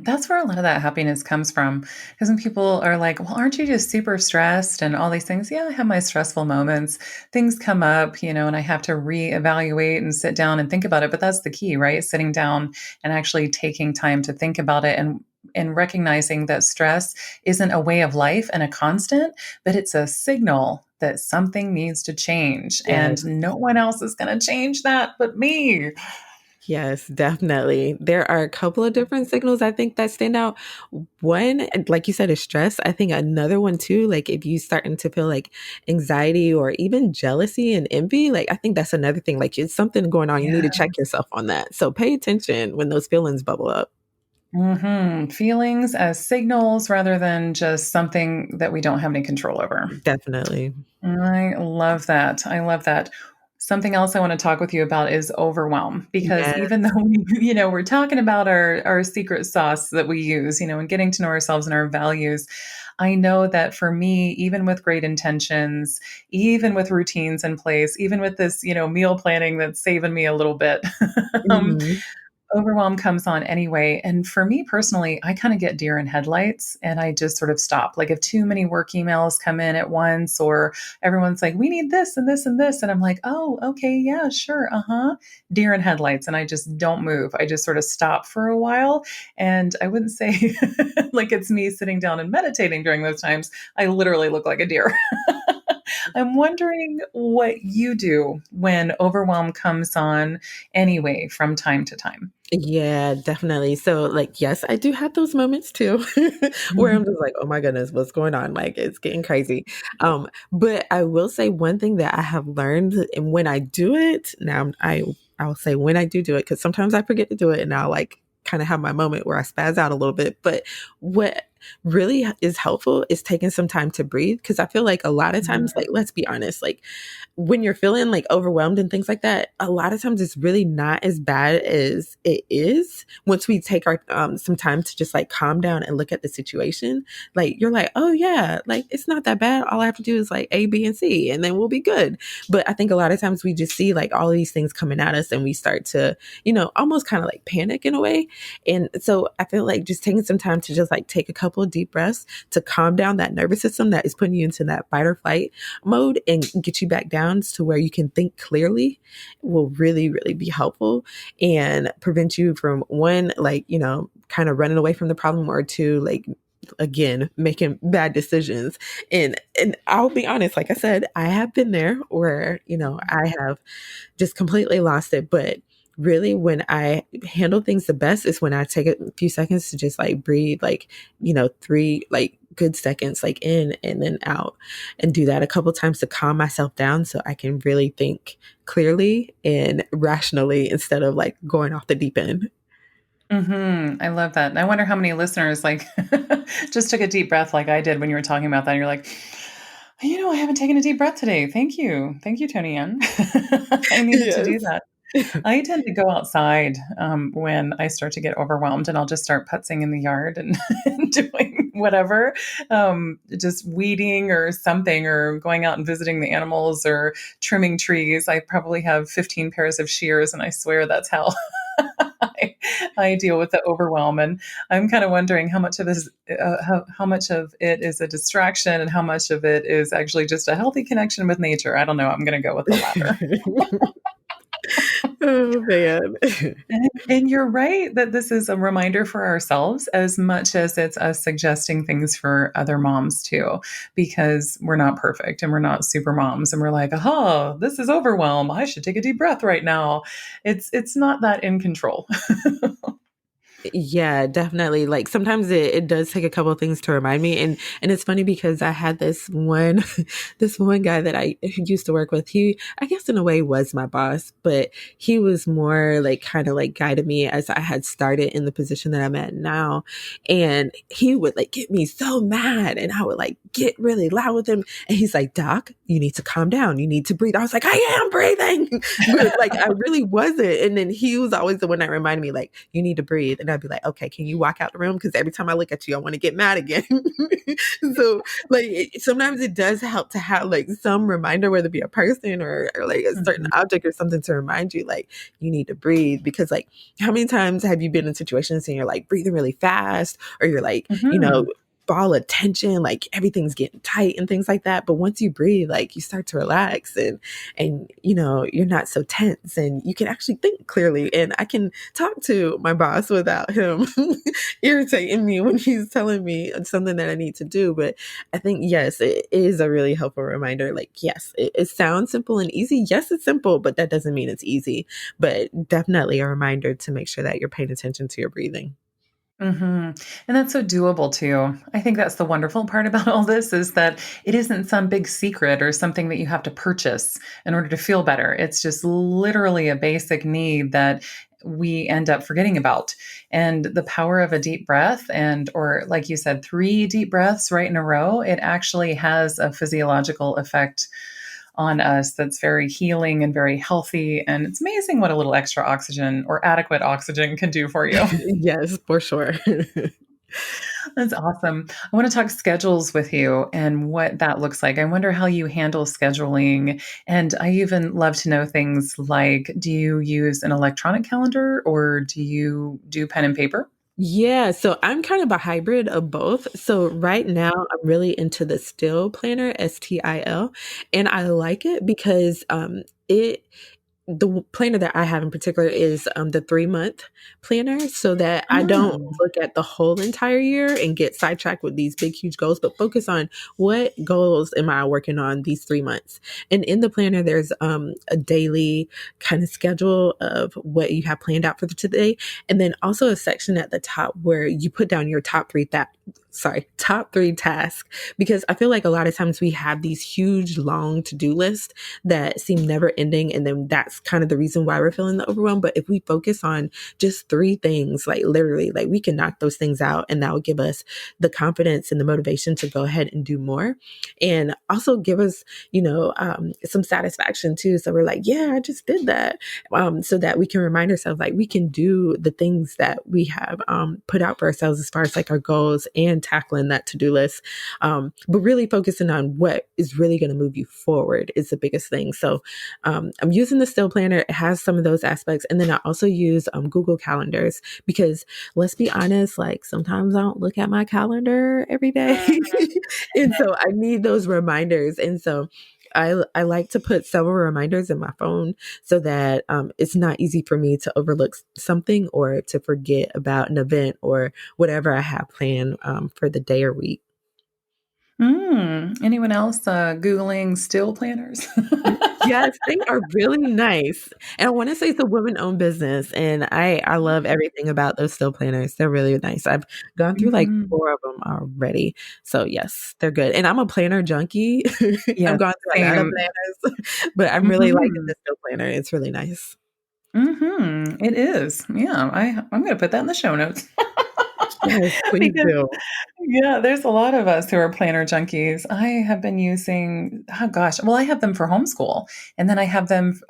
That's where a lot of that happiness comes from. Because when people are like, well, aren't you just super stressed and all these things? Yeah, I have my stressful moments. Things come up, and I have to reevaluate and sit down and think about it. But that's the key, right? Sitting down and actually taking time to think about it and recognizing that stress isn't a way of life and a constant, but it's a signal that something needs to change. And
Yes.
no one else is going to change that but me.
Yes, definitely. There are a couple of different signals I think that stand out. One, like you said, is stress. I think another one too, like if you starting to feel like anxiety or even jealousy and envy, like I think that's another thing. Like it's something going on. You need to
Yeah.
check yourself on that. So pay attention when those feelings bubble up.
Feelings as signals rather than just something that we don't have any control over.
Definitely.
I love that. I love that. Something else I want to talk with you about is overwhelm because
Yeah.
even though we're talking about our secret sauce that we use, and getting to know ourselves and our values, I know that for me, even with great intentions, even with routines in place, even with this, meal planning that's saving me a little bit, um,
Mhm.
overwhelm comes on anyway. And for me personally, I kind of get deer in headlights and I just sort of stop. Like if too many work emails come in at once, or everyone's like, we need this and this and this. And I'm like, oh, okay, yeah, sure. Uh-huh. Deer in headlights. And I just don't move. I just sort of stop for a while. And I wouldn't say like it's me sitting down and meditating during those times. I literally look like a deer. I'm wondering what you do when overwhelm comes on anyway from time to time.
Yeah, definitely. So, like, yes, I do have those moments too, where I'm just like, "Oh my goodness, what's going on?" Like, it's getting crazy. But I will say one thing that I have learned, and when I do it, now I'll say when I do it, because sometimes I forget to do it, and I'll like kind of have my moment where I spaz out a little bit. But what really is helpful is taking some time to breathe, because I feel like a lot of times, like, let's be honest, like when you're feeling like overwhelmed and things like that, a lot of times it's really not as bad as it is once we take our some time to just like calm down and look at the situation. Like you're like, oh yeah, like it's not that bad. All I have to do is like A, B, and C, and then we'll be good. But I think a lot of times we just see like all of these things coming at us, and we start to, almost kind of like panic in a way. And so I feel like just taking some time to just like take a couple of deep breaths to calm down that nervous system that is putting you into that fight or flight mode and get you back down to where you can think clearly will really, really be helpful and prevent you from one, like, kind of running away from the problem, or two, like, again, making bad decisions. And I'll be honest, like I said, I have been there where, I have just completely lost it. But really, when I handle things the best is when I take a few seconds to just like breathe, like, three like good seconds, like in and then out, and do that a couple times to calm myself down so I can really think clearly and rationally instead of like going off the deep end.
I love that. And I wonder how many listeners like just took a deep breath like I did when you were talking about that. You're like, I haven't taken a deep breath today. Thank you. Thank you, Toni-Ann. I needed to do
Yes.
that. I tend to go outside when I start to get overwhelmed, and I'll just start putzing in the yard and, and doing whatever, just weeding or something, or going out and visiting the animals or trimming trees. I probably have 15 pairs of shears, and I swear that's how I, I deal with the overwhelm. And I'm kind of wondering how much of it is a distraction and how much of it is actually just a healthy connection with nature. I don't know. I'm going to go with the latter.
Oh man.
And you're right that this is a reminder for ourselves as much as it's us suggesting things for other moms too, because we're not perfect and we're not super moms and we're like, aha, this is overwhelm. I should take a deep breath right now. It's not that in control.
Yeah, definitely. Like sometimes it does take a couple of things to remind me. And it's funny because I had this one this one guy that I used to work with. He I guess in a way was my boss, but he was more like kind of like guided me as I had started in the position that I'm at now. And he would like get me so mad and I would like get really loud with him. And he's like, Doc, you need to calm down. You need to breathe. I was like, I am breathing. But like I really wasn't. And then he was always the one that reminded me, like, you need to breathe. And I'd be like, okay, can you walk out the room? Because every time I look at you, I want to get mad again. So like sometimes it does help to have like some reminder, whether it be a person or like a certain
Mhm.
object or something to remind you, like, you need to breathe. Because like how many times have you been in situations and you're like breathing really fast or you're like,
Mhm.
ball of tension, like everything's getting tight and things like that. But once you breathe, like you start to relax and you're not so tense and you can actually think clearly. And I can talk to my boss without him irritating me when he's telling me something that I need to do. But I think yes, it is a really helpful reminder. Like, yes, it sounds simple and easy. Yes, it's simple, but that doesn't mean it's easy. But definitely a reminder to make sure that you're paying attention to your breathing.
Mhm. And that's so doable too. I think that's the wonderful part about all this is that it isn't some big secret or something that you have to purchase in order to feel better. It's just literally a basic need that we end up forgetting about. And the power of a deep breath and or like you said 3 deep breaths right in a row, it actually has a physiological effect on us that's very healing and very healthy, and it's amazing what a little extra oxygen or adequate oxygen can do for you.
Yes, for sure.
That's awesome. I want to talk schedules with you and what that looks like. I wonder how you handle scheduling. And I even love to know things like, do you use an electronic calendar or do you do pen and paper?
Yeah, so I'm kind of a hybrid of both. So right now I'm really into the still planner, STIL, and I like it because it the planner that I have in particular is the 3 month planner so that I don't
Mm.
look at the whole entire year and get sidetracked with these big, huge goals, but focus on what goals am I working on these 3 months. And in the planner, there's a daily kind of schedule of what you have planned out for today. And then also a section at the top where you put down your top three tasks. Because I feel like a lot of times we have these huge, long to do lists that seem never ending. And then that's kind of the reason why we're feeling the overwhelm. But if we focus on just three things, like literally, like we can knock those things out and that will give us the confidence and the motivation to go ahead and do more. And also give us, some satisfaction too. So we're like, yeah, I just did that. So that we can remind ourselves like we can do the things that we have put out for ourselves as far as like our goals and tackling that to-do list. But really focusing on what is really going to move you forward is the biggest thing. So I'm using the still planner. It has some of those aspects. And then I also use Google calendars because let's be honest, like sometimes I don't look at my calendar every day. And so I need those reminders. And so I like to put several reminders in my phone so that it's not easy for me to overlook something or to forget about an event or whatever I have planned for the day or week.
Anyone else Googling still planners?
Yes, they are really nice. And I want to say it's a woman-owned business, and I love everything about those still planners. They're really nice. I've gone through like
Mhm.
4 of them already. So yes, they're good. And I'm a planner junkie. I've
Yes,
gone through a lot of
same.
planners, but I'm really liking
Mhm.
this still planner. It's really nice.
Mhm. It is. Yeah, I'm gonna put that in the show notes.
Yes, please
Because
do.
yeah, there's a lot of us who are planner junkies. I have been using, oh gosh, well, I have them for homeschool. And then I have them,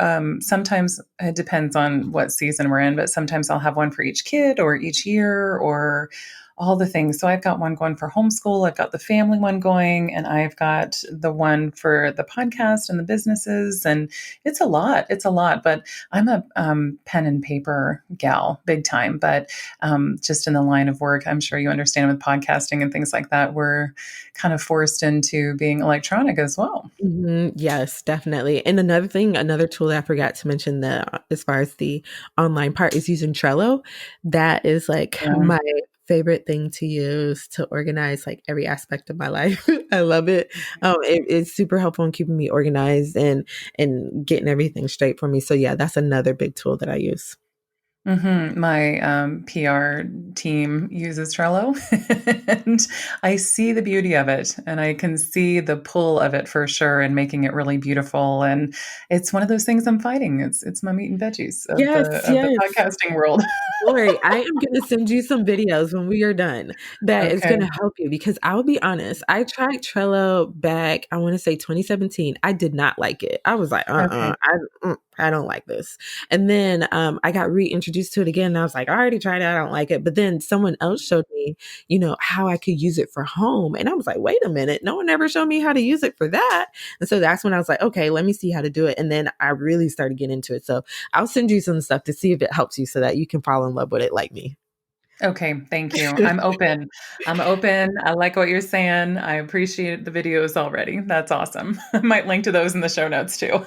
sometimes it depends on what season we're in, but sometimes I'll have one for each kid or each year or all the things. So I've got one going for homeschool, I've got the family one going, and I've got the one for the podcast and the businesses. And it's a lot. It's a lot. But I'm a pen and paper gal, big time. But just in the line of work, I'm sure you understand with podcasting and things like that, we're kind of forced into being electronic as well.
Yes, definitely. And another tool that I forgot to mention that as far as the online part is using Trello. That is like
Yeah.
my favorite thing to use to organize like every aspect of my life. I love it. It's super helpful in keeping me organized and getting everything straight for me. So yeah, that's another big tool that I use.
My PR team uses Trello, and I see the beauty of it, and I can see the pull of it for sure, and making it really beautiful. And it's one of those things I'm fighting. It's my meat and veggies
Yes,
of the
yes.
podcasting world.
Lori, I am gonna send you some videos when we are done that is
Okay.
gonna help you because I will be honest, I tried Trello back, I wanna say 2017. I did not like it. I was like,
Okay.
I don't like this. And then I got reintroduced to it again and I was like, I already tried it, I don't like it. But then someone else showed me, how I could use it for home. And I was like, wait a minute, no one ever showed me how to use it for that. And so that's when I was like, okay, let me see how to do it. And then I really started getting into it. So I'll send you some stuff to see if it helps you so that you can fall in love with it like me.
Okay, thank you. I'm open. I'm open. I like what you're saying. I appreciate the videos already. That's awesome. I might link to those in the show notes too.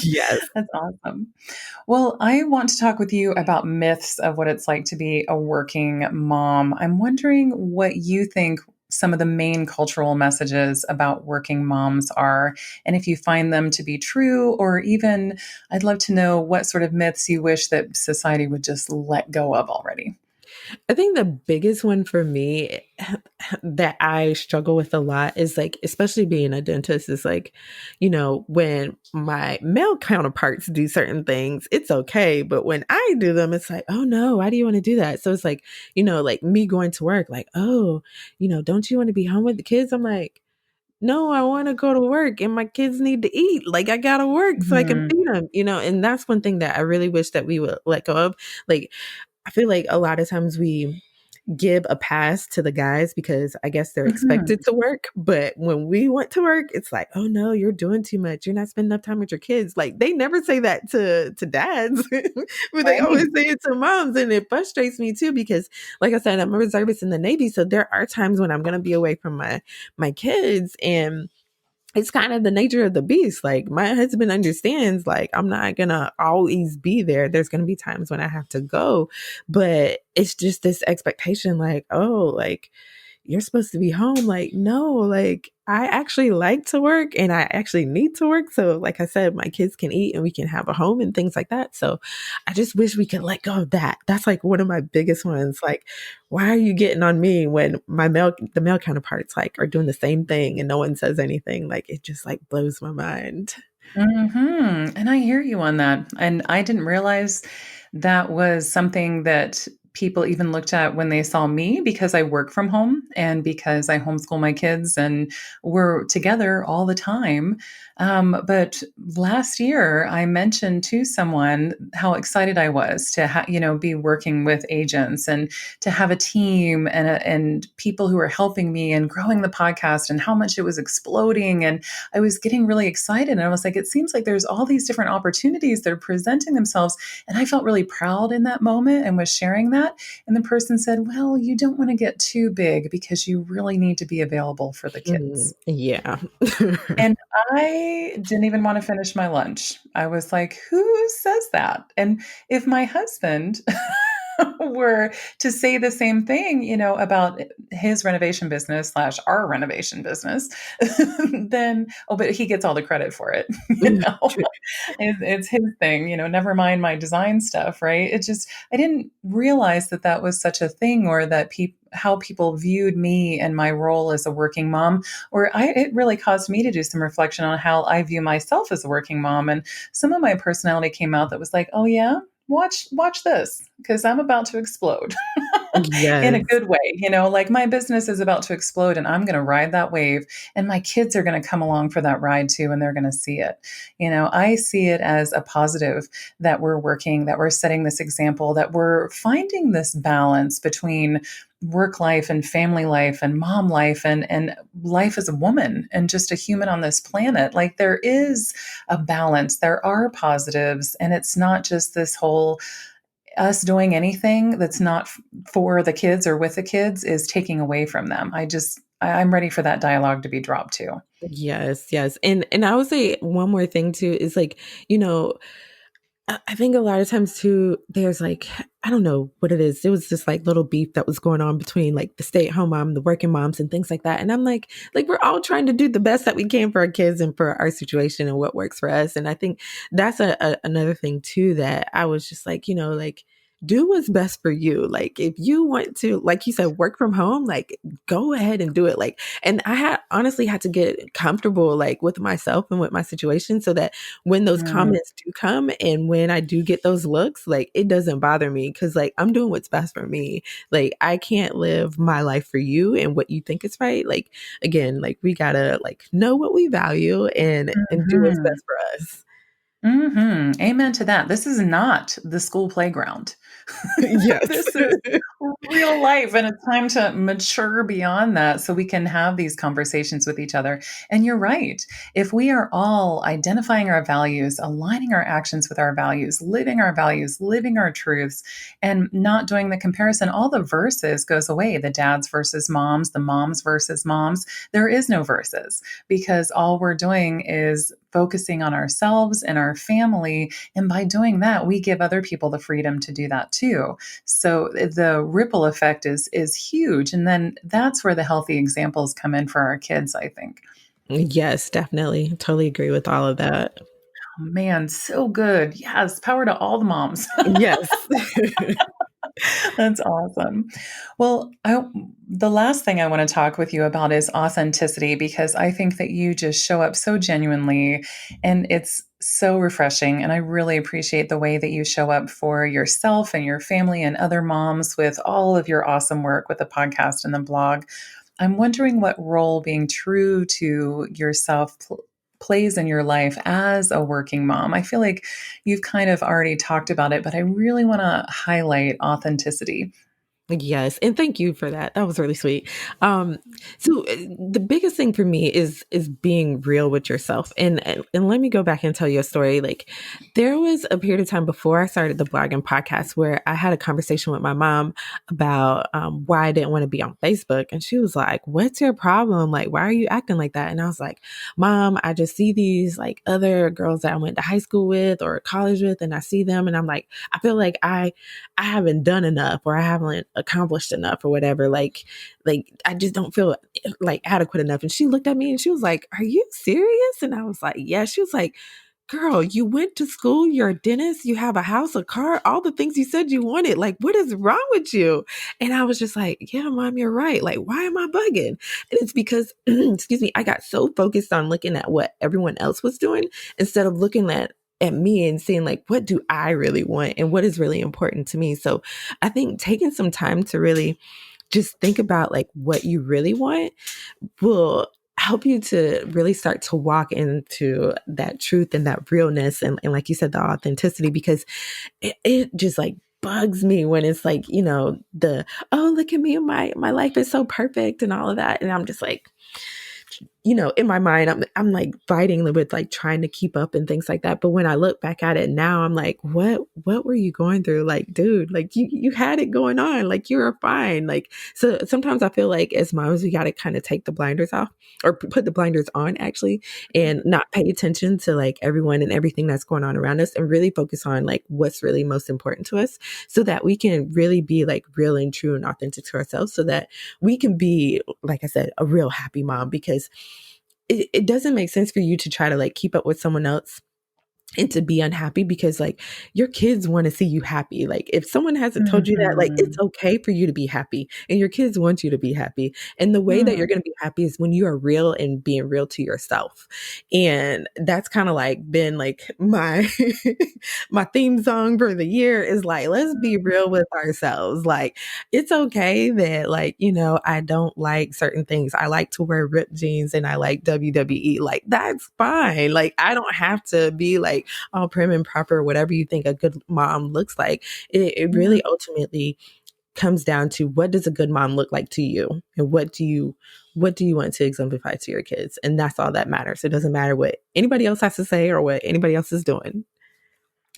Yes.
That's awesome. Well, I want to talk with you about myths of what it's like to be a working mom. I'm wondering what you think some of the main cultural messages about working moms are, and if you find them to be true, or even I'd love to know what sort of myths you wish that society would just let go of already.
I think the biggest one for me that I struggle with a lot is like, especially being a dentist, is like, when my male counterparts do certain things, it's okay. But when I do them, it's like, oh no, why do you want to do that? So it's like, like me going to work, like, oh, don't you want to be home with the kids? I'm like, no, I want to go to work and my kids need to eat. Like I gotta work so I can
Mhm.
feed them, and that's one thing that I really wish that we would let go of. Like I feel like a lot of times we give a pass to the guys because I guess they're
Mhm.
expected to work. But when we want to work, it's like, oh no, you're doing too much. You're not spending enough time with your kids. Like they never say that to dads, but they
Right.
always say it to moms. And it frustrates me too because like I said, I'm a reservist in the Navy. So there are times when I'm gonna be away from my kids and it's kind of the nature of the beast. Like my husband understands, like I'm not gonna always be there. There's gonna be times when I have to go, but it's just this expectation, like, oh, like you're supposed to be home. Like, no, like I actually like to work and I actually need to work. So, like I said, my kids can eat and we can have a home and things like that. So, I just wish we could let go of that. That's like one of my biggest ones. Like, why are you getting on me when the male counterparts like are doing the same thing and no one says anything? Like, it just like blows my mind.
And I hear you on that. And I didn't realize that was something that people even looked at when they saw me because I work from home and because I homeschool my kids and we're together all the time. But last year, I mentioned to someone how excited I was to be working with agents and to have a team and people who were helping me and growing the podcast and how much it was exploding. And I was getting really excited. And I was like, it seems like there's all these different opportunities that are presenting themselves. And I felt really proud in that moment and was sharing that. And the person said, well, you don't want to get too big because you really need to be available for the kids.
Yeah.
And I didn't even want to finish my lunch. I was like, who says that? And if my husband were to say the same thing, about his renovation business slash our renovation business, then, oh, but he gets all the credit for it. It's his thing, never mind my design stuff, right? It just, I didn't realize that that was such a thing or that how people viewed me and my role as a working mom, it really caused me to do some reflection on how I view myself as a working mom. And some of my personality came out that was like, oh yeah, watch this because I'm about to explode. in a
Yes.
good way. Like my business is about to explode and I'm going to ride that wave, and my kids are going to come along for that ride too, and they're going to see it. I see it as a positive that we're working, that we're setting this example, that we're finding this balance between work life and family life and mom life and life as a woman and just a human on this planet. Like there is a balance, there are positives, and it's not just this whole us doing anything that's not for the kids or with the kids is taking away from them. I'm ready for that dialogue to be dropped too.
Yes, yes. And I would say one more thing too is like, you know, I think a lot of times too, there's like, I don't know what it is. It was just like little beef that was going on between like the stay-at-home mom, the working moms and things like that. And I'm like we're all trying to do the best that we can for our kids and for our situation and what works for us. And I think that's another thing too that I was just like, like do what's best for you. Like if you want to, like you said, work from home, like go ahead and do it. Like, and I had honestly had to get comfortable like with myself and with my situation so that when those
Mm,
comments do come and when I do get those looks, like it doesn't bother me because like I'm doing what's best for me. Like I can't live my life for you and what you think is right. Like again, like we gotta like know what we value and do what's
mhm.
best for us.
Amen to that. This is not the school playground.
Yes.
This is real life, and it's time to mature beyond that so we can have these conversations with each other. And you're right. If we are all identifying our values, aligning our actions with our values, living our truths, and not doing the comparison, all the verses goes away. The dads versus moms, the moms versus moms. There is no verses because all we're doing is focusing on ourselves and our family. And by doing that, we give other people the freedom to do that too. So the ripple effect is huge. And then that's where the healthy examples come in for our kids, I think.
Yes, definitely. Totally agree with all of that.
Oh, man, so good. Yes, power to all the moms.
Yes.
That's awesome. Well, the last thing I want to talk with you about is authenticity because I think that you just show up so genuinely and it's so refreshing. And I really appreciate the way that you show up for yourself and your family and other moms with all of your awesome work with the podcast and the blog. I'm wondering what role being true to yourself plays in your life as a working mom. I feel like you've kind of already talked about it, but I really want to highlight authenticity.
Yes, and thank you for that. That was really sweet. Um, so the biggest thing for me is being real with yourself. And let me go back and tell you a story. Like there was a period of time before I started the blog and podcast where I had a conversation with my mom about why I didn't want to be on Facebook, and she was like, "What's your problem? Like, why are you acting like that?" And I was like, "Mom, I just see these like other girls that I went to high school with or college with, and I see them, and I'm like, I feel like I haven't done enough or I haven't accomplished enough or whatever. Like I just don't feel like adequate enough." And she looked at me and she was like, "Are you serious?" And I was like, "Yeah." She was like, "Girl, you went to school, you're a dentist, you have a house, a car, all the things you said you wanted. Like, what is wrong with you?" And I was just like, "Yeah, mom, you're right. Like, why am I bugging?" And it's because, excuse me, I got so focused on looking at what everyone else was doing instead of looking at me and seeing like what do I really want and what is really important to me. So I think taking some time to really just think about like what you really want will help you to really start to walk into that truth and that realness and like you said, the authenticity, because it just like bugs me when it's like, the, oh, look at me, my life is so perfect and all of that. And I'm just like, in my mind, I'm like fighting with like trying to keep up and things like that. But when I look back at it now, I'm like, what were you going through? Like, dude, like you had it going on, like you were fine. Like, so sometimes I feel like as moms, we got to kind of take the blinders off or put the blinders on actually, and not pay attention to like everyone and everything that's going on around us and really focus on like what's really most important to us so that we can really be like real and true and authentic to ourselves so that we can be, like I said, a real happy mom because it doesn't make sense for you to try to like keep up with someone else and to be unhappy because like your kids want to see you happy. Like if someone hasn't told you that, like it's
Mhm.
okay for you to be happy and your kids want you to be happy. And the way that you're
Mm.
going to be happy is when you are real and being real to yourself. And that's kind of like been like my my theme song for the year is like, let's be real with ourselves. Like it's okay that like, I don't like certain things. I like to wear ripped jeans and I like WWE. Like that's fine. Like I don't have to be like all prim and proper, whatever you think a good mom looks like. It
Yeah.
really ultimately comes down to what does a good mom look like to you, and what do you want to exemplify to your kids, and that's all that matters. It doesn't matter what anybody else has to say or what anybody else is doing.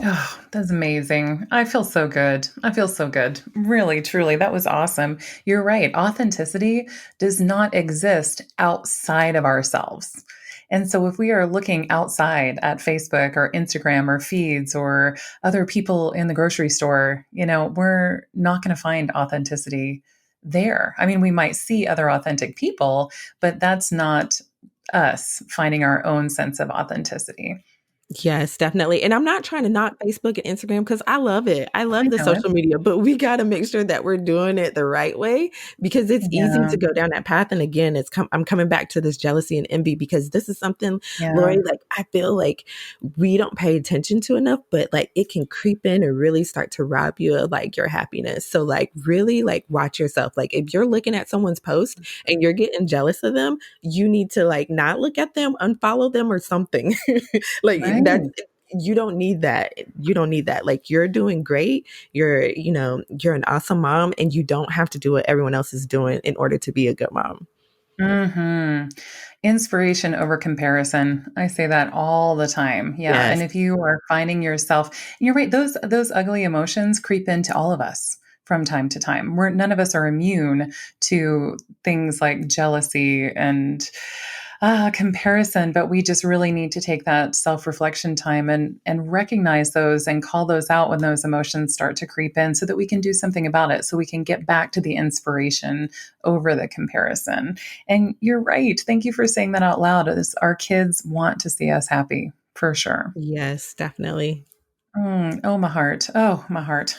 Oh, that's amazing. I feel so good. I feel so good. Really, truly. That was awesome. You're right. Authenticity does not exist outside of ourselves. And so if we are looking outside at Facebook or Instagram or feeds or other people in the grocery store, we're not going to find authenticity there. I mean, we might see other authentic people, but that's not us finding our own sense of authenticity.
Yes, definitely. And I'm not trying to knock Facebook and Instagram because I love it. I
I
love the
know it.
social media, but we got to make sure that we're doing it the right way because it's easy
Yeah.
to go down that path. And again, I'm coming back to this jealousy and envy because this is something,
Yeah.
Lori, like I feel like we don't pay attention to enough, but like it can creep in and really start to rob you of like your happiness. So like really like watch yourself. Like if you're looking at someone's post and you're getting jealous of them, you need to like not look at them, unfollow them or something. Like that's
Right.
you don't need that. You don't need that. Like you're doing great. You're an awesome mom and you don't have to do what everyone else is doing in order to be a good mom.
Mhm. Inspiration over comparison. I say that all the time. Yeah, and
Yes.
if you are finding yourself, and you're right, those ugly emotions creep into all of us from time to time. None of us are immune to things like jealousy and comparison, but we just really need to take that self-reflection time and recognize those and call those out when those emotions start to creep in so that we can do something about it, so we can get back to the inspiration over the comparison. And you're right. Thank you for saying that out loud. Our kids want to see us happy, for sure.
Yes, definitely.
Oh, my heart. Oh, my heart.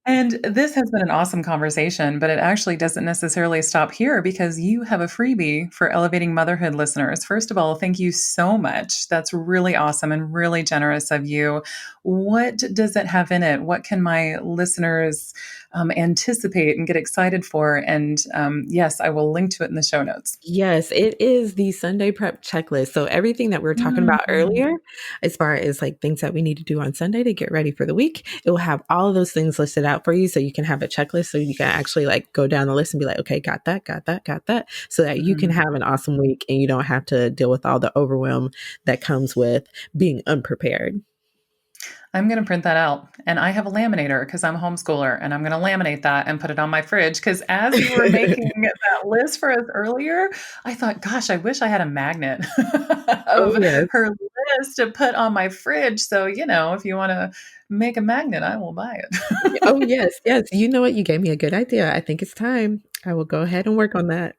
And this has been an awesome conversation, but it actually doesn't necessarily stop here because you have a freebie for Elevating Motherhood listeners. First of all, thank you so much. That's really awesome and really generous of you. What does it have in it? What can my listeners anticipate and get excited for? And yes, I will link to it in the show notes.
Yes, it is the Sunday prep checklist. So everything that we were talking about
Mm.
earlier, as far as like things that we need to do on Sunday to get ready for the week, it will have all of those things listed out for you so you can have a checklist so you can actually like go down the list and be like, okay, got that, got that, got that, so that you can
Mm.
have an awesome week and you don't have to deal with all the overwhelm that comes with being unprepared.
I'm going to print that out. And I have a laminator because I'm a homeschooler and I'm going to laminate that and put it on my fridge. Because as you were making that list for us earlier, I thought, gosh, I wish I had a magnet
Oh,
of
yes.
her list to put on my fridge. So, if you want to make a magnet, I will buy it.
Oh, yes. Yes. You know what? You gave me a good idea. I think it's time. I will go ahead and work on that.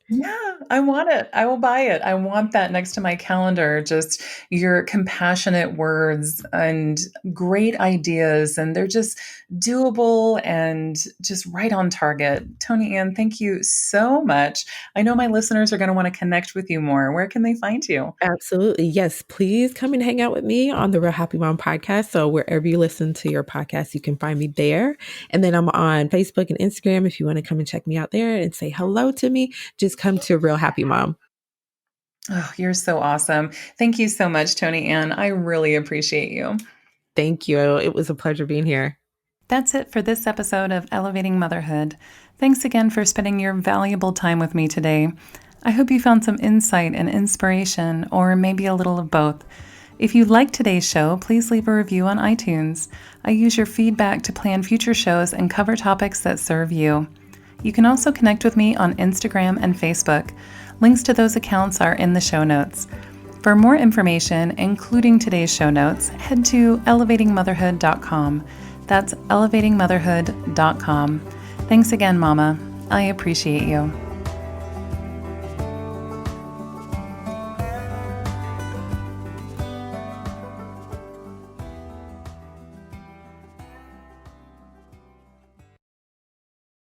Yeah, I want it. I will buy it. I want that next to my calendar. Just your compassionate words and great ideas. And they're just doable and just right on target. Toni-Ann, thank you so much. I know my listeners are going to want to connect with you more. Where can they find you?
Absolutely. Yes. Please come and hang out with me on the Real Happy Mom podcast. So, wherever you listen to your podcast, you can find me there. And then I'm on Facebook and Instagram. If you want to come and check me out there and say hello to me, just come to Real Happy Mom.
Oh, you're so awesome. Thank you so much, Toni-Ann. I really appreciate you.
Thank you. It was a pleasure being here.
That's it for this episode of Elevating Motherhood. Thanks again for spending your valuable time with me today. I hope you found some insight and inspiration, or maybe a little of both. If you liked today's show, please leave a review on iTunes. I use your feedback to plan future shows and cover topics that serve you. You can also connect with me on Instagram and Facebook. Links to those accounts are in the show notes. For more information, including today's show notes, head to elevatingmotherhood.com. That's elevatingmotherhood.com. Thanks again, Mama. I appreciate you.